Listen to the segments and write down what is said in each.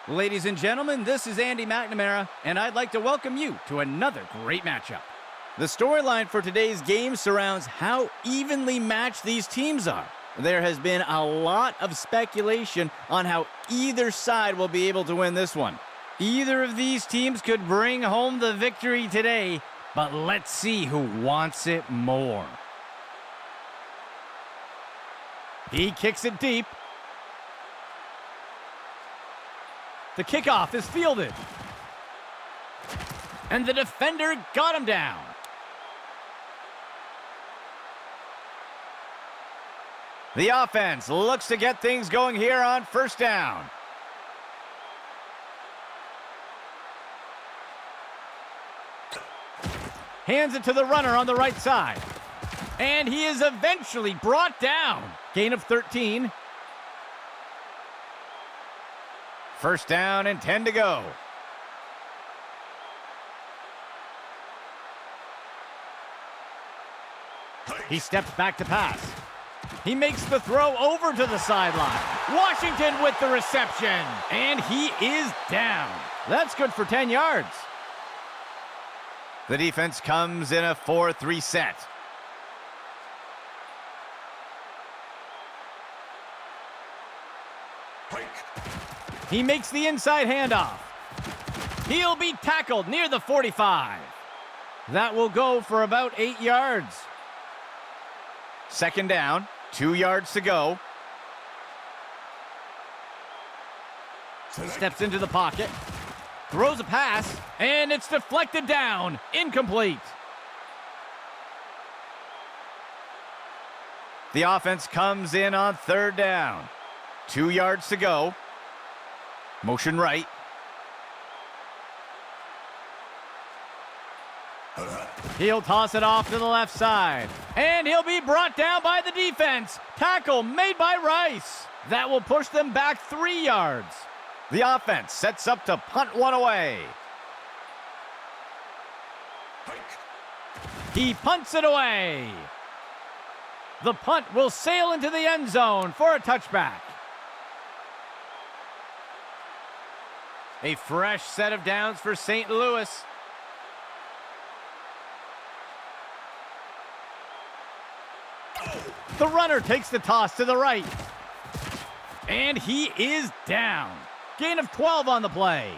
Ladies and gentlemen, this is Andy McNamara, and I'd like to welcome you to another great matchup. The storyline for today's game surrounds how evenly matched these teams are. There has been a lot of speculation on how either side will be able to win this one. Either of these teams could bring home the victory today, but let's see who wants it more. He kicks it deep. The kickoff is fielded. And the defender got him down. The offense looks to get things going here on first down. Hands it to the runner on the right side. And he is eventually brought down. Gain of 13. First down and 10 to go. He steps back to pass. He makes the throw over to the sideline. Washington with the reception. And he is down. That's good for 10 yards. The defense comes in a 4-3 set. He makes the inside handoff. He'll be tackled near the 45. That will go for about 8 yards. Second down, 2 yards to go. Steps into the pocket, throws a pass, and it's deflected down, incomplete. The offense comes in on third down. 2 yards to go. Motion right. He'll toss it off to the left side. And he'll be brought down by the defense. Tackle made by Rice. That will push them back 3 yards. The offense sets up to punt one away. He punts it away. The punt will sail into the end zone for a touchback. A fresh set of downs for St. Louis. The runner takes the toss to the right. And he is down. Gain of 12 on the play.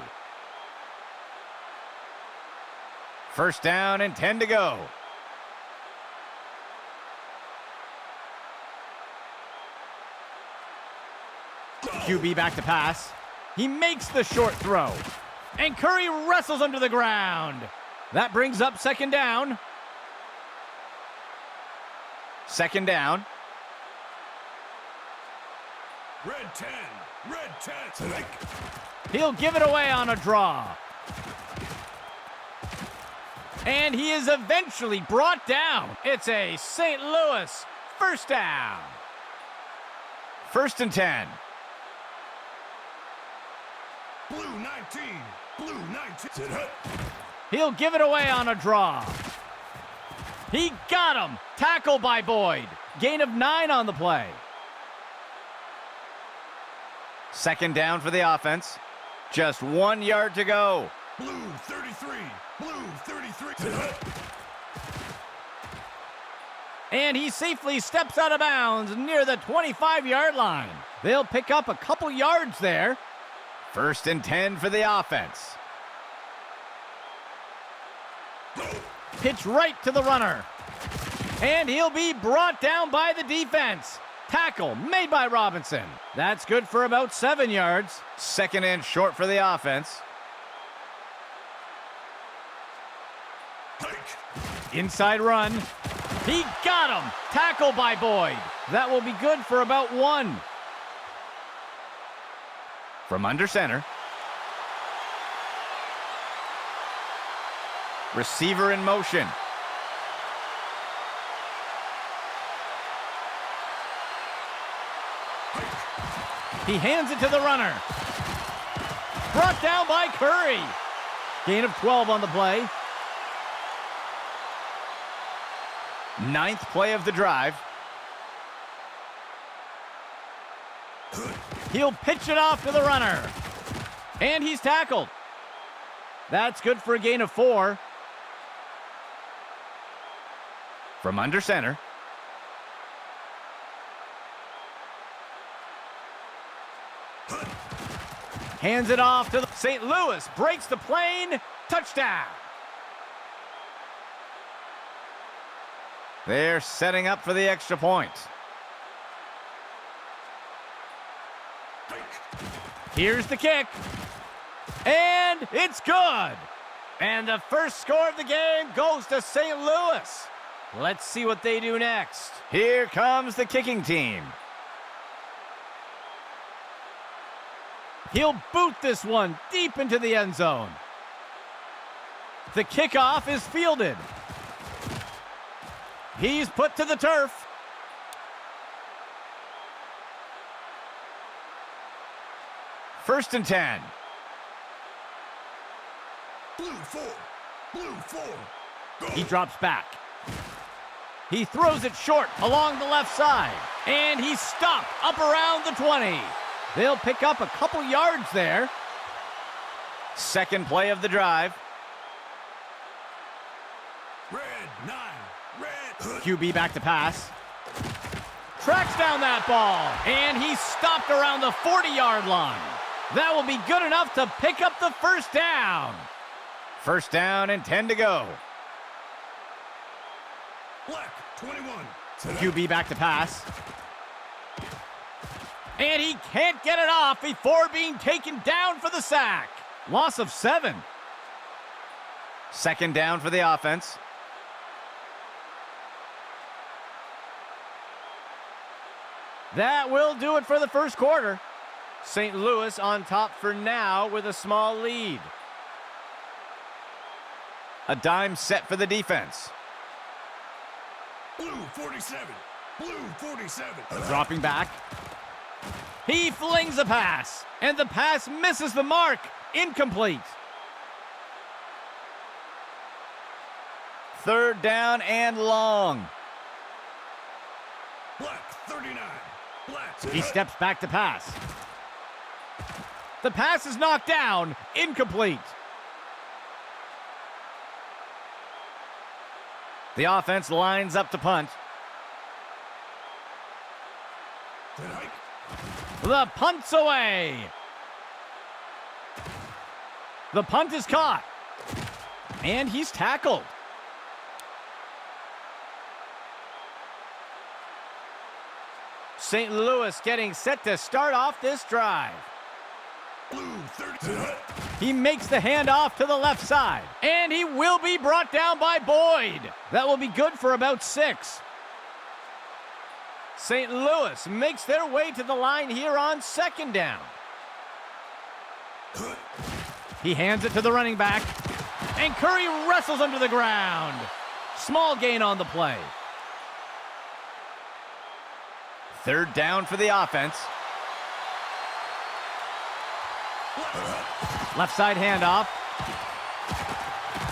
First down and 10 to go. QB back to pass. He makes the short throw. And Curry wrestles him to the ground. That brings up second down. Second down. Red 10. Red 10. He'll give it away on a draw. And he is eventually brought down. It's a St. Louis first down. First and 10. Blue 19. Blue 19. He'll give it away on a draw. He got him. Tackle by Boyd. Gain of 9 on the play. Second down for the offense. Just 1 yard to go. Blue 33. Blue 33. And he safely steps out of bounds near the 25-yard line. They'll pick up a couple yards there. First and 10 for the offense. Pitch right to the runner. And he'll be brought down by the defense. Tackle made by Robinson. That's good for about 7 yards. Second and short for the offense. Inside run. He got him. Tackle by Boyd. That will be good for about 1. From under center. Receiver in motion. He hands it to the runner. Brought down by Curry. Gain of 12 on the play. 9th play of the drive. He'll pitch it off to the runner. And he's tackled. That's good for a gain of 4. From under center. Hands it off to St. Louis. Breaks the plane. Touchdown. They're setting up for the extra point. Here's the kick. And it's good. And the first score of the game goes to St. Louis. Let's see what they do next. Here comes the kicking team. He'll boot this one deep into the end zone. The kickoff is fielded. He's put to the turf. First and 10. Blue 4. Blue 4. Go. He drops back. He throws it short along the left side. And he's stopped up around the 20. They'll pick up a couple yards there. Second play of the drive. Red 9. Red. QB back to pass. Tracks down that ball. And he's stopped around the 40-yard line. That will be good enough to pick up the first down. First down and 10 to go. Black 21. QB back to pass. And he can't get it off before being taken down for the sack. Loss of 7. Second down for the offense. That will do it for the first quarter. St. Louis on top for now with a small lead. A dime set for the defense. Blue 47. Blue 47. Dropping back. He flings a pass, and the pass misses the mark. Incomplete. Third down and long. Black 39. Black. He steps back to pass. The pass is knocked down. Incomplete. The offense lines up to punt. The punt's away. The punt is caught. And he's tackled. St. Louis getting set to start off this drive. Blue 30. He makes the handoff to the left side. And he will be brought down by Boyd. That will be good for about 6. St. Louis makes their way to the line here on second down. He hands it to the running back. And Curry wrestles under the ground. Small gain on the play. Third down for the offense. Left side handoff.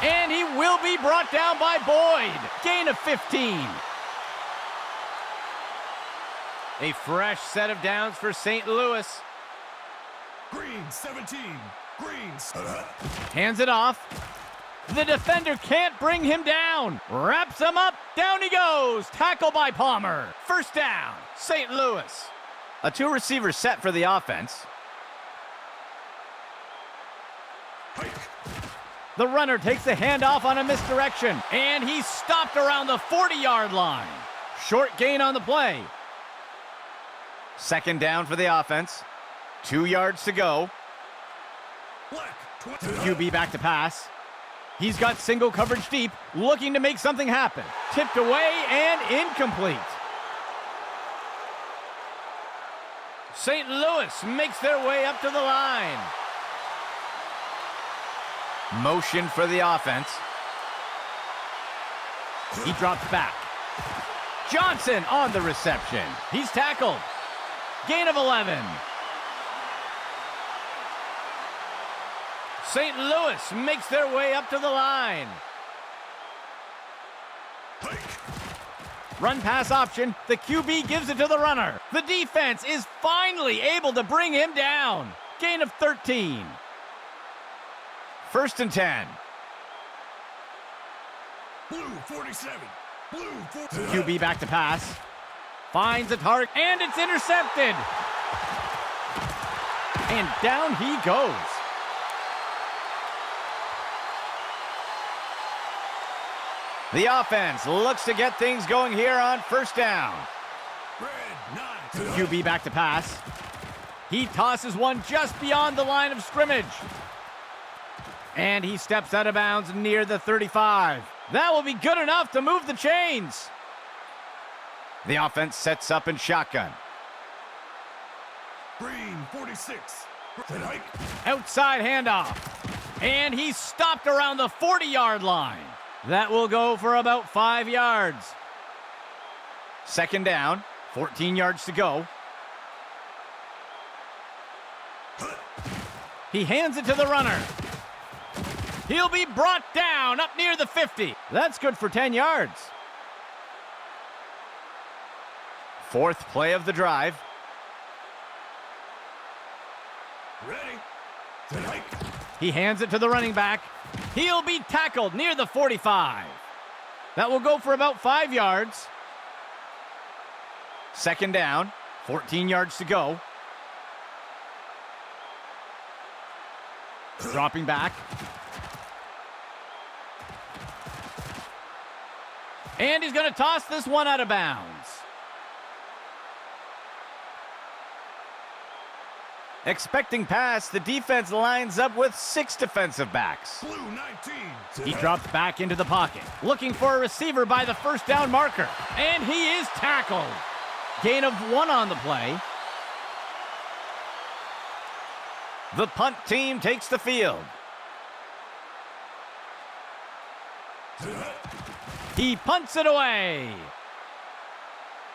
And he will be brought down by Boyd. Gain of 15. A fresh set of downs for St. Louis. Green 17. Green. Hands it off. The defender can't bring him down. Wraps him up. Down he goes. Tackle by Palmer. First down. St. Louis. A 2-receiver set for the offense. The runner takes the handoff on a misdirection. And he's stopped around the 40-yard line. Short gain on the play. Second down for the offense. 2 yards to go. QB back to pass. He's got single coverage deep, looking to make something happen. Tipped away and incomplete. St. Louis makes their way up to the line. Motion for the offense. He drops back. Johnson on the reception. He's tackled. Gain of 11. St. Louis makes their way up to the line. Run pass option. The QB gives it to the runner. The defense is finally able to bring him down. Gain of 13. First and 10. Blue 47. Blue 47. QB back to pass. Finds a target, and it's intercepted. And down he goes. The offense looks to get things going here on first down. Red 9. QB back to pass. He tosses one just beyond the line of scrimmage. And he steps out of bounds near the 35. That will be good enough to move the chains. The offense sets up in shotgun. Green 46. Red hike. Outside handoff. And he's stopped around the 40-yard line. That will go for about 5 yards. Second down, 14 yards to go. He hands it to the runner. He'll be brought down up near the 50. That's good for 10 yards. Fourth play of the drive. Ready. Red hike. He hands it to the running back. He'll be tackled near the 45. That will go for about 5 yards. Second down, 14 yards to go. Dropping back. And he's going to toss this one out of bounds. Expecting pass, the defense lines up with 6 defensive backs. Blue 19. He drops back into the pocket, looking for a receiver by the first down marker. And he is tackled. Gain of 1 on the play. The punt team takes the field. He punts it away.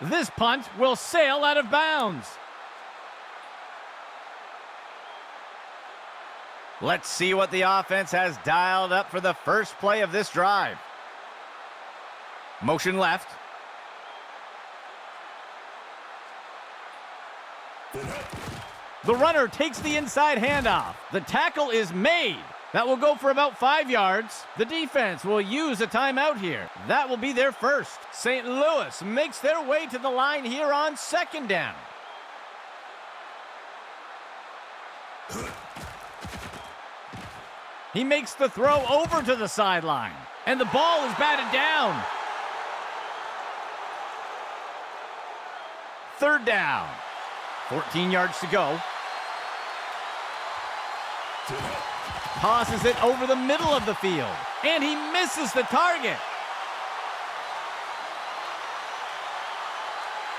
This punt will sail out of bounds. Let's see what the offense has dialed up for the first play of this drive. Motion left. The runner takes the inside handoff. The tackle is made. That will go for about 5 yards. The defense will use a timeout here. That will be their first. St. Louis makes their way to the line here on second down. He makes the throw over to the sideline. And the ball is batted down. Third down. 14 yards to go. Tosses it over the middle of the field. And he misses the target.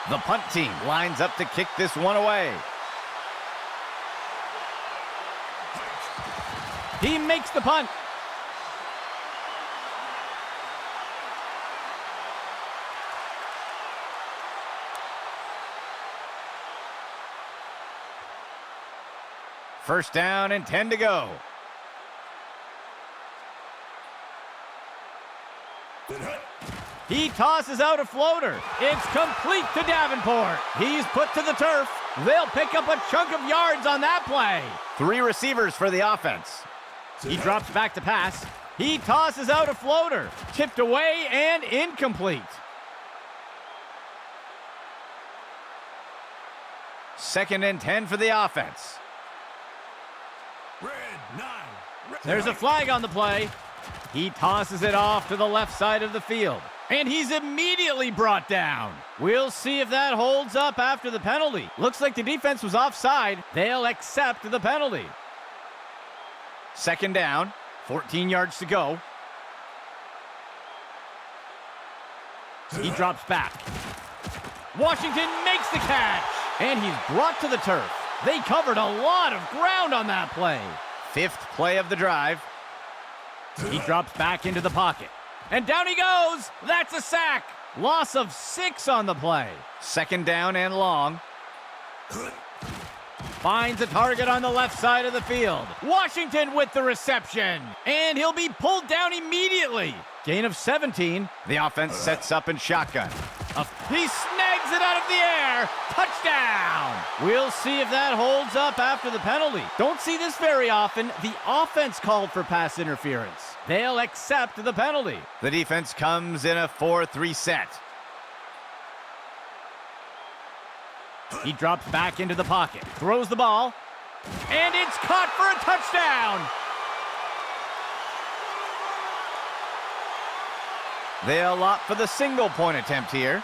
The punt team lines up to kick this one away. He makes the punt. First down and 10 to go. He tosses out a floater. It's complete to Davenport. He's put to the turf. They'll pick up a chunk of yards on that play. 3 receivers for the offense. He drops back to pass. He tosses out a floater. Tipped away and incomplete. Second and 10 for the offense. Red 9. There's a flag on the play. He tosses it off to the left side of the field. And he's immediately brought down. We'll see if that holds up after the penalty. Looks like the defense was offside. They'll accept the penalty. Second down, 14 yards to go. He drops back. Washington makes the catch. And he's brought to the turf. They covered a lot of ground on that play. Fifth play of the drive. He drops back into the pocket. And down he goes. That's a sack. Loss of 6 on the play. Second down and long. Finds a target on the left side of the field. Washington with the reception. And he'll be pulled down immediately. Gain of 17. The offense sets up in shotgun. He snags it out of the air. Touchdown. We'll see if that holds up after the penalty. Don't see this very often. The offense called for pass interference. They'll accept the penalty. The defense comes in a 4-3 set. He drops back into the pocket, throws the ball, and it's caught for a touchdown. They'll opt for the single-point attempt here.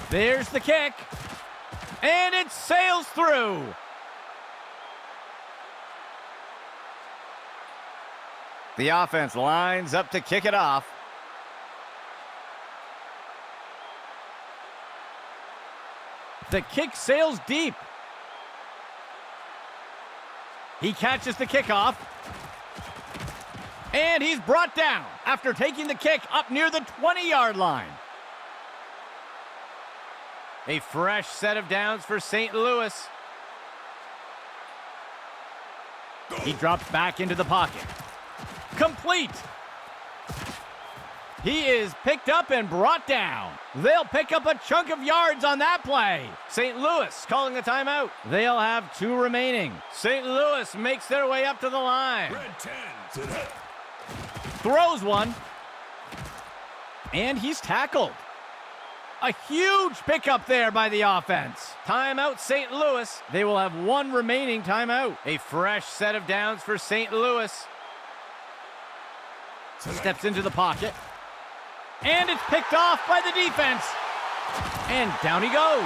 There's the kick, and it sails through. The offense lines up to kick it off. The kick sails deep. He catches the kickoff. And he's brought down after taking the kick up near the 20-yard line. A fresh set of downs for St. Louis. He drops back into the pocket. Complete. He is picked up and brought down. They'll pick up a chunk of yards on that play. St. Louis calling a timeout. They'll have 2 remaining. St. Louis makes their way up to the line. Red 10 to the... Throws one. And he's tackled. A huge pickup there by the offense. Timeout St. Louis. They will have 1 remaining timeout. A fresh set of downs for St. Louis. Steps into the pocket. And it's picked off by the defense. And down he goes.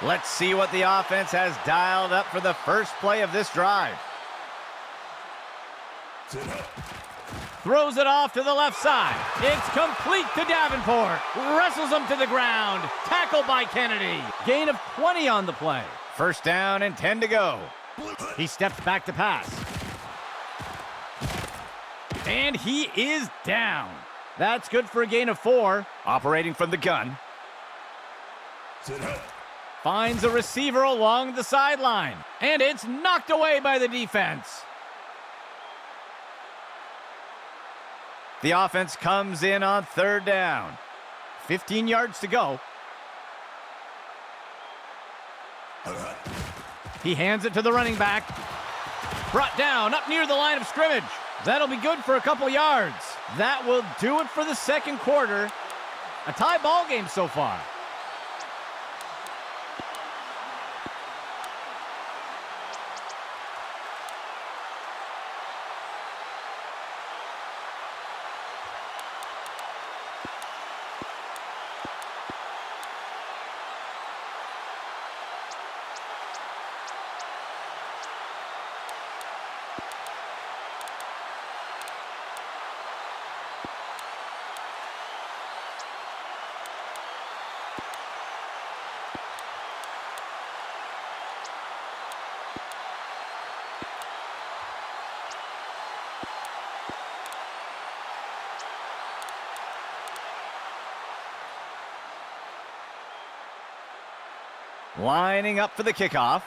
Let's see what the offense has dialed up for the first play of this drive. Throws it off to the left side. It's complete to Davenport. Wrestles him to the ground. Tackled by Kennedy. Gain of 20 on the play. First down and 10 to go. He steps back to pass. And he is down. That's good for a gain of 4. Operating from the gun. Finds a receiver along the sideline. And it's knocked away by the defense. The offense comes in on 3rd down. 15 yards to go. He hands it to the running back. Brought down up near the line of scrimmage. That'll be good for a couple yards. That will do it for the second quarter. A tie ball game so far. Lining up for the kickoff.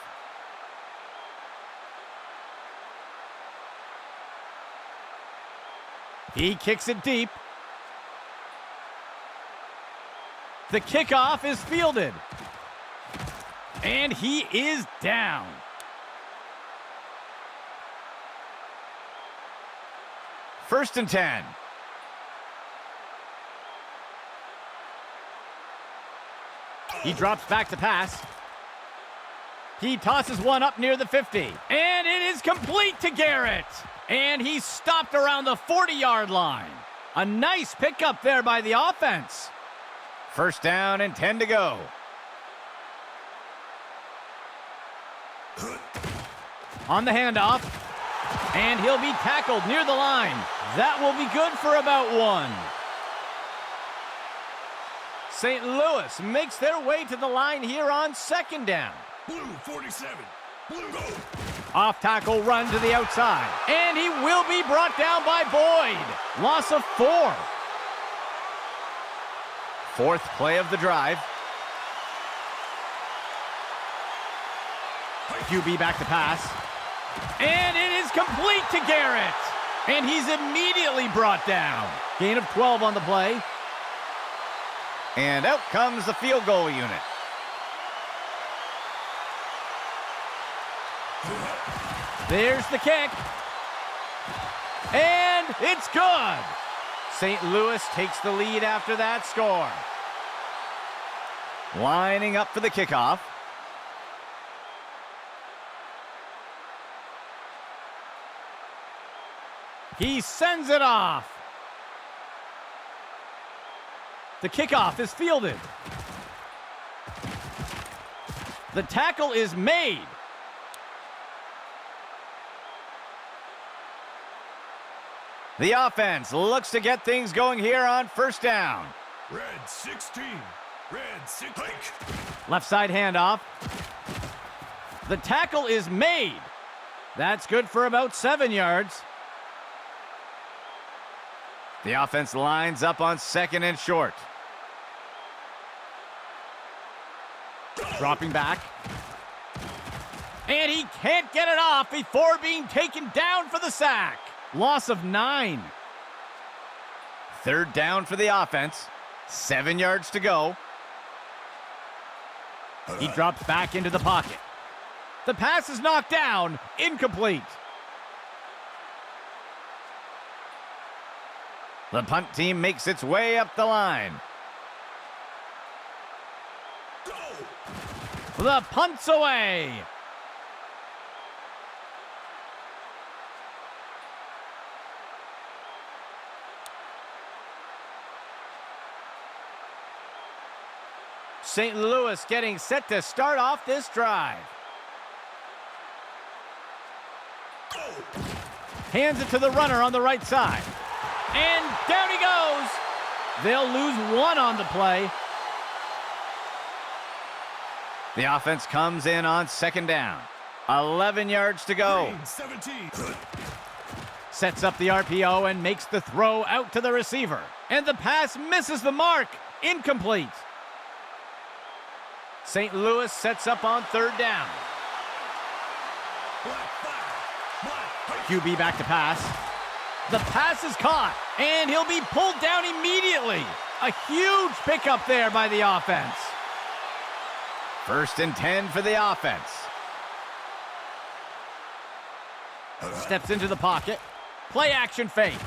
He kicks it deep. The kickoff is fielded. And he is down. First and 10. He drops back to pass. He tosses one up near the 50. And it is complete to Garrett. And he's stopped around the 40-yard line. A nice pickup there by the offense. First down and 10 to go. On the handoff. And he'll be tackled near the line. That will be good for about 1. St. Louis makes their way to the line here on 2nd down. Blue 47. Blue go. Off tackle run to the outside. And he will be brought down by Boyd. Loss of 4. 4th play of the drive. QB back to pass. And it is complete to Garrett. And he's immediately brought down. Gain of 12 on the play. And out comes the field goal unit. There's the kick. And it's good. St. Louis takes the lead after that score. Lining up for the kickoff. He sends it off. The kickoff is fielded. The tackle is made. The offense looks to get things going here on first down. Red 16. Red 16. Left side handoff. The tackle is made. That's good for about 7 yards. The offense lines up on second and short. Dropping back. And he can't get it off before being taken down for the sack. Loss of 9. Third down for the offense. 7 yards to go. He drops back into the pocket. The pass is knocked down. Incomplete. The punt team makes its way up the line. The punt's away. St. Louis getting set to start off this drive. Hands it to the runner on the right side. And down he goes. They'll lose 1 on the play. The offense comes in on second down. 11 yards to go. 17. Sets up the RPO and makes the throw out to the receiver. And the pass misses the mark. Incomplete. St. Louis sets up on third down. QB back to pass. The pass is caught, and he'll be pulled down immediately. A huge pickup there by the offense. First and 10 for the offense. Steps into the pocket. Play action fake.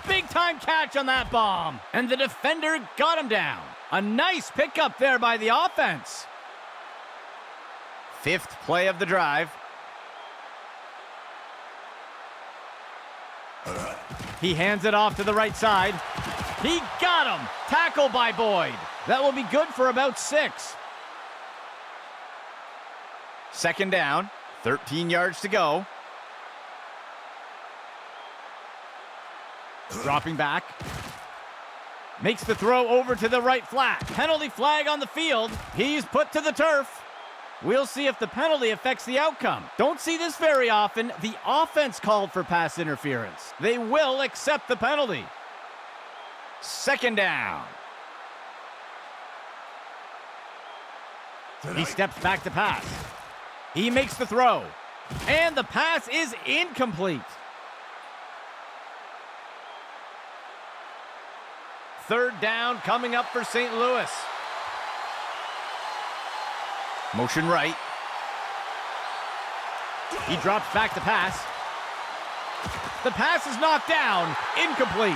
Big time catch on that bomb, and the defender got him down. A nice pickup there by the offense. 5th play of the drive. He hands it off to the right side. He got him. Tackle by Boyd. That will be good for about 6. Second down. 13 yards to go. Dropping back. Makes the throw over to the right flat. Penalty flag on the field. He's put to the turf. We'll see if the penalty affects the outcome. Don't see this very often. The offense called for pass interference. They will accept the penalty. Second down. He steps back to pass. He makes the throw. And the pass is incomplete. Third down coming up for St. Louis. Motion right. He drops back to pass. The pass is knocked down. Incomplete.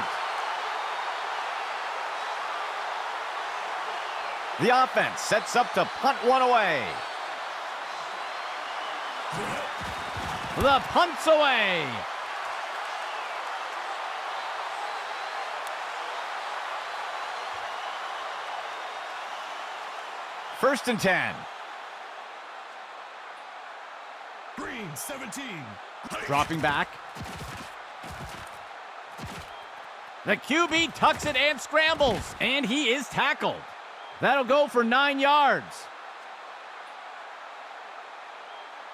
The offense sets up to punt one away. The punt's away. First and 10. Green 17. Dropping back. The QB tucks it and scrambles, and he is tackled. That'll go for 9 yards.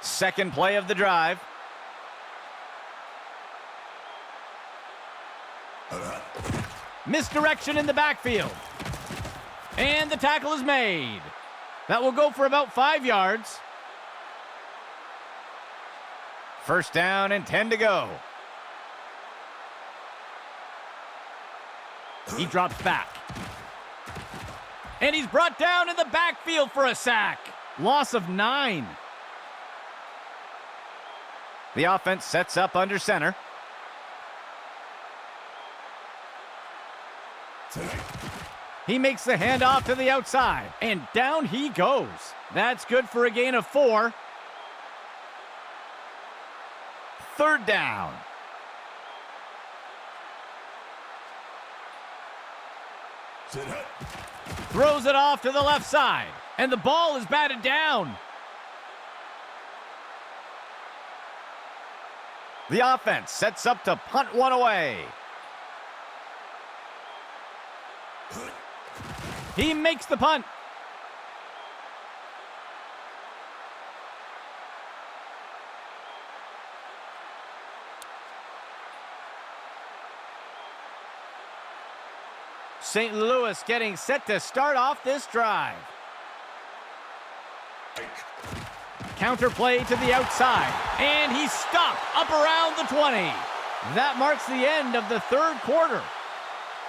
Second play of the drive. Misdirection in the backfield. And the tackle is made. That will go for about 5 yards. First down and 10 to go. He drops back. And he's brought down in the backfield for a sack. Loss of 9. The offense sets up under center. He makes the handoff to the outside, and down he goes. That's good for a gain of 4. Third down. Throws it off to the left side, and the ball is batted down. The offense sets up to punt one away. He makes the punt. St. Louis getting set to start off this drive. Counter play to the outside, and he's stopped up around the 20. That marks the end of the third quarter.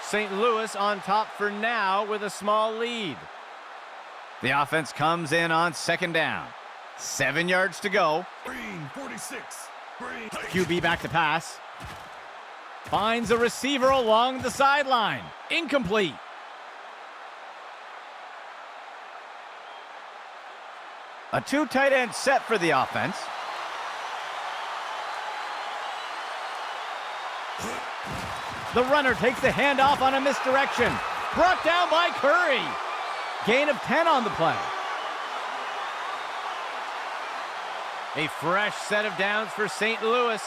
St. Louis on top for now with a small lead. The offense comes in on second down. 7 yards to go. Green 46. Green. QB back to pass. Finds a receiver along the sideline. Incomplete. A 2 tight end set for the offense. The runner takes the handoff on a misdirection. Brought down by Curry. Gain of 10 on the play. A fresh set of downs for St. Louis.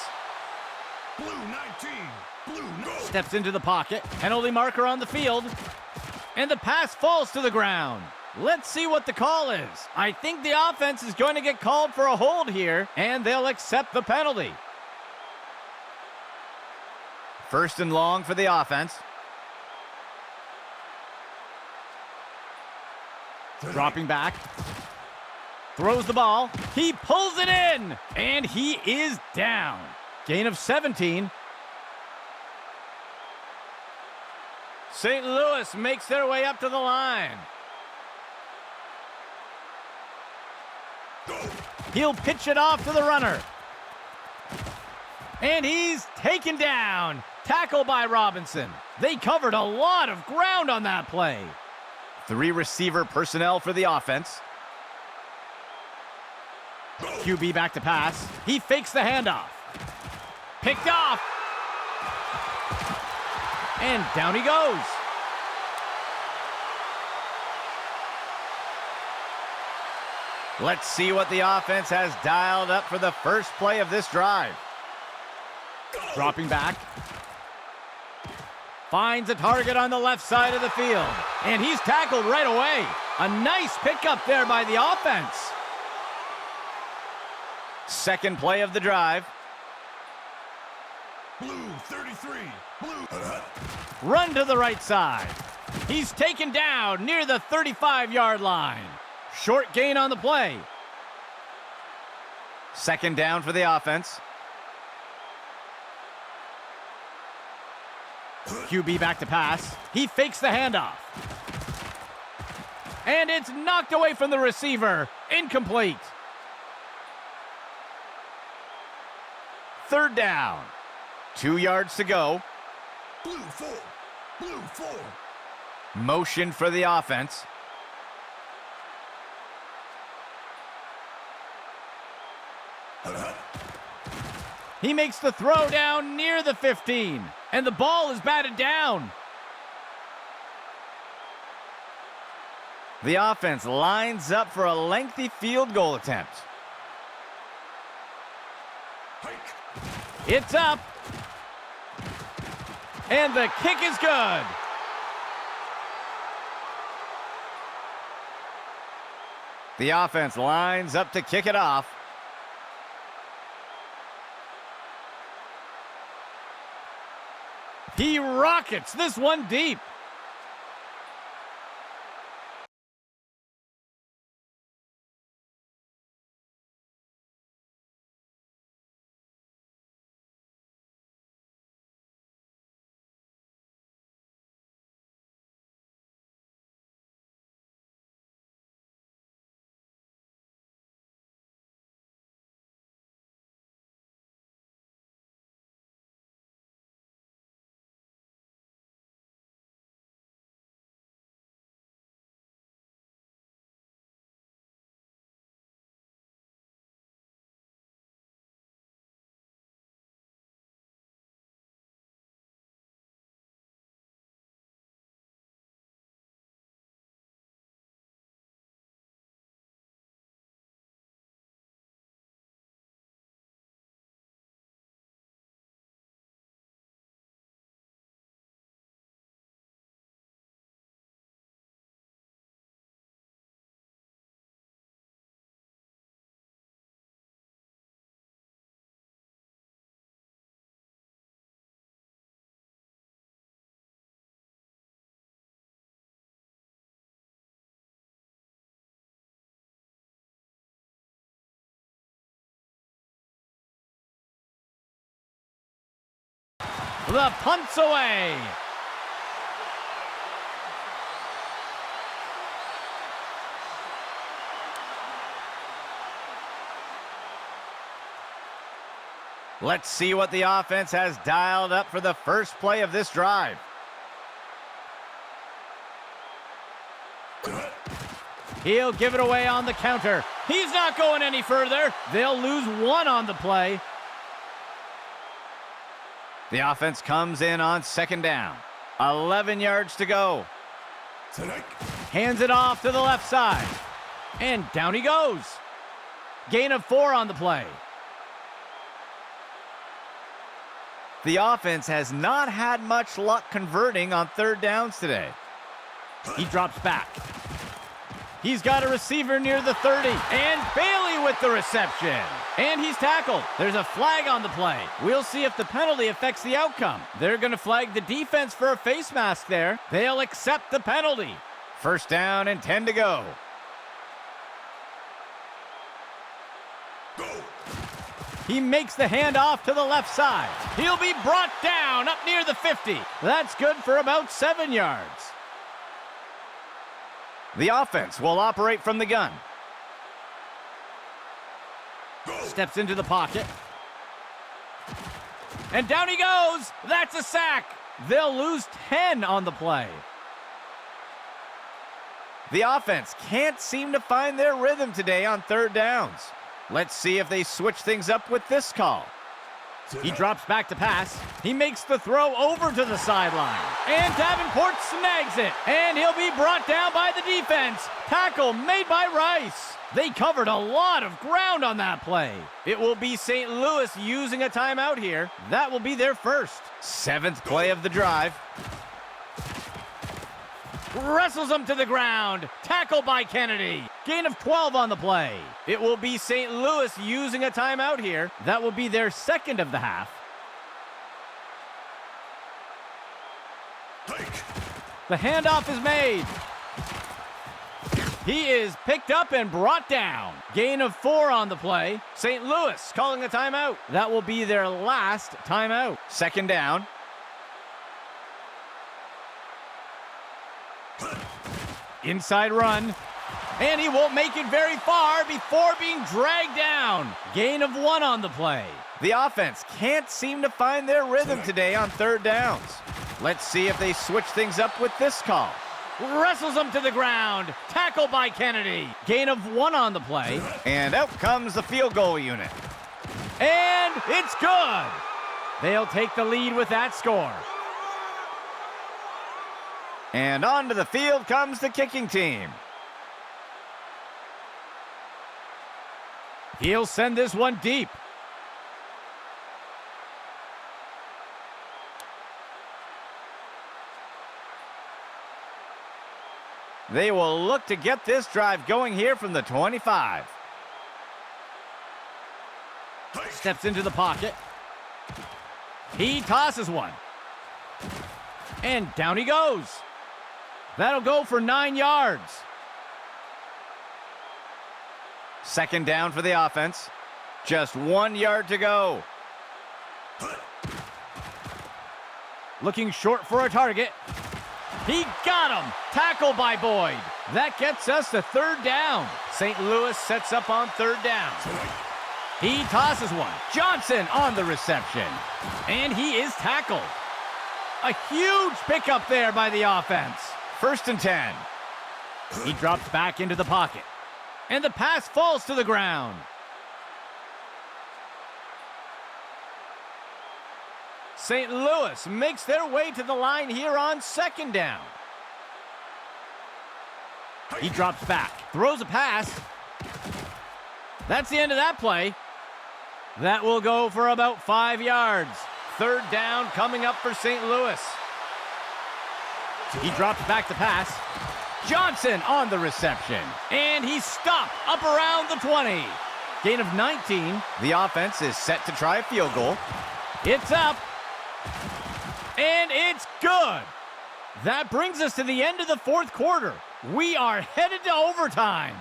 Blue 19. Blue no. Steps into the pocket. Penalty marker on the field. And the pass falls to the ground. Let's see what the call is. I think the offense is going to get called for a hold here, and they'll accept the penalty. First and long for the offense. Dropping back. Throws the ball. He pulls it in, and he is down. Gain of 17. St. Louis makes their way up to the line. He'll pitch it off to the runner. And he's taken down. Tackle by Robinson. They covered a lot of ground on that play. 3 receiver personnel for the offense. QB back to pass. He fakes the handoff. Picked off. And down he goes. Let's see what the offense has dialed up for the first play of this drive. Dropping back. Finds a target on the left side of the field. And he's tackled right away. A nice pickup there by the offense. Second play of the drive. Blue 33. Blue. Run to the right side. He's taken down near the 35-yard line. Short gain on the play. Second down for the offense. QB back to pass. He fakes the handoff. And it's knocked away from the receiver. Incomplete. Third down. 2 yards to go. Blue 4. Blue 4. Motion for the offense. He makes the throw down near the 15, and the ball is batted down. The offense lines up for a lengthy field goal attempt. It's up, and the kick is good. The offense lines up to kick it off. He rockets this one deep. The punt's away. Let's see what the offense has dialed up for the first play of this drive. He'll give it away on the counter. He's not going any further. They'll lose one on the play. The offense comes in on second down. 11 yards to go. Hands it off to the left side. And down he goes. Gain of 4 on the play. The offense has not had much luck converting on third downs today. He drops back. He's got a receiver near the 30. And Bailey with the reception. And he's tackled. There's a flag on the play. We'll see if the penalty affects the outcome. They're going to flag the defense for a face mask there. They'll accept the penalty. First down and 10 to go. He makes the handoff to the left side. He'll be brought down up near the 50. That's good for about 7 yards. The offense will operate from the gun. Steps into the pocket. And down he goes. That's a sack. They'll lose 10 on the play. The offense can't seem to find their rhythm today on third downs. Let's see if they switch things up with this call. He drops back to pass. He makes the throw over to the sideline. And Davenport snags it. And he'll be brought down by the defense. Tackle made by Rice. They covered a lot of ground on that play. It will be St. Louis using a timeout here. That will be their first. 7th play of the drive. Wrestles him to the ground. Tackle by Kennedy. Gain of 12 on the play. It will be St. Louis using a timeout here. That will be their second of the half. The handoff is made. He is picked up and brought down. Gain of 4 on the play. St. Louis calling a timeout. That will be their last timeout. Second down. Inside run. And he won't make it very far before being dragged down. Gain of 1 on the play. The offense can't seem to find their rhythm today on third downs. Let's see if they switch things up with this call. Wrestles him to the ground. Tackle by Kennedy. Gain of 1 on the play. And out comes the field goal unit. And it's good. They'll take the lead with that score. And onto the field comes the kicking team. He'll send this one deep. They will look to get this drive going here from the 25. Steps into the pocket. He tosses one. And down he goes. That'll go for 9 yards. Second down for the offense. Just 1 yard to go. Looking short for a target. He got him. Tackle by Boyd. That gets us to third down. St. Louis sets up on third down. He tosses one. Johnson on the reception. And he is tackled. A huge pickup there by the offense. First and 10. He drops back into the pocket. And the pass falls to the ground. St. Louis makes their way to the line here on second down. He drops back, throws a pass. That's the end of that play. That will go for about 5 yards. Third down coming up for St. Louis. He drops back to pass. Johnson on the reception. And he's stopped up around the 20. Gain of 19. The offense is set to try a field goal. It's up. And it's good. That brings us to the end of the fourth quarter. We are headed to overtime.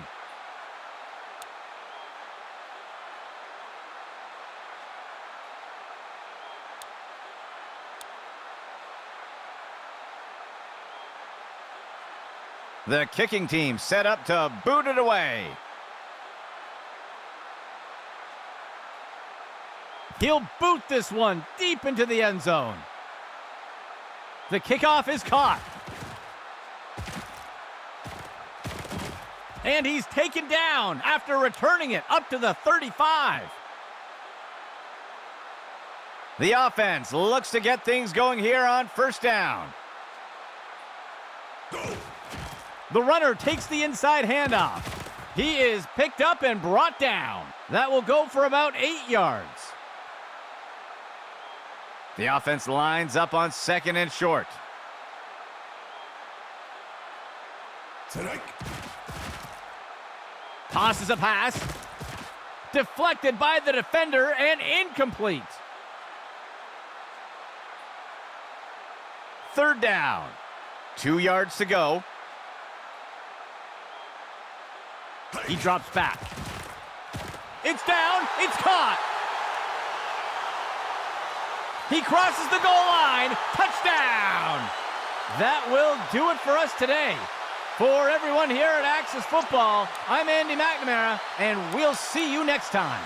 The kicking team set up to boot it away. He'll boot this one deep into the end zone. The kickoff is caught. And he's taken down after returning it up to the 35. The offense looks to get things going here on first down. Go. The runner takes the inside handoff. He is picked up and brought down. That will go for about 8 yards. The offense lines up on second and short. Tonight. Tosses a pass. Deflected by the defender and incomplete. Third down. 2 yards to go. He drops back. It's down. It's caught. He crosses the goal line. Touchdown. That will do it for us today. For everyone here at Axis Football, I'm Andy McNamara, and we'll see you next time.